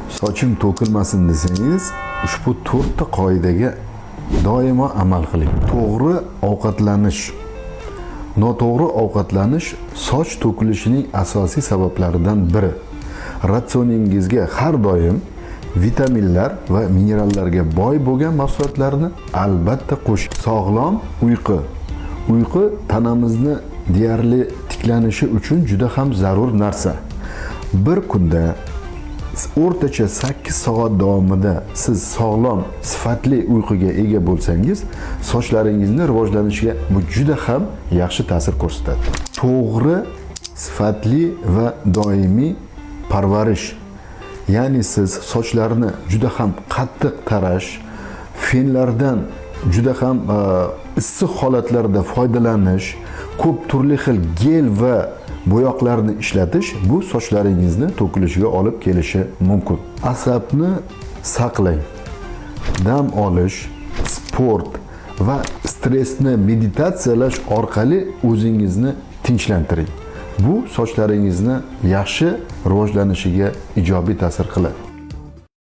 Sochim to'kilmasin desangiz, ushbu 4 ta qoidaga doimo amal qiling. To'g'ri ovqatlanish. Noto'g'ri ovqatlanish soch to'kilishining asosiy sabablaridan biri. Ratsioningizga har doim vitaminlar va minerallarga boy bo'lgan mahsulotlarni albatta qo'shing. Sog'lom uyqu. Uyqu tanamizni deyarli tiklanishi uchun juda ham zarur narsa. Bir kunda o'rtacha 8 soat davomida siz sog'lom, sifatli uyquga ega bo'lsangiz, sochlaringizning rivojlanishiga bu juda ham yaxshi ta'sir ko'rsatadi. To'g'ri, sifatli va doimiy parvarish. Ya'ni siz sochlarni juda ham qattiq tarash, fenlardan juda ham issiq holatlarda foydalanish, ko'p turli xil gel va bo'yoqlarni ishlatish bu sochlaringizni to'kilishiga olib kelishi mumkin. Asabni saqlang. Dam olish, sport va stressni meditatsiyalash orqali o'zingizni tinchlantiring. Bu sochlaringizni yaxshi rivojlanishiga ijobiy ta'sir qiladi.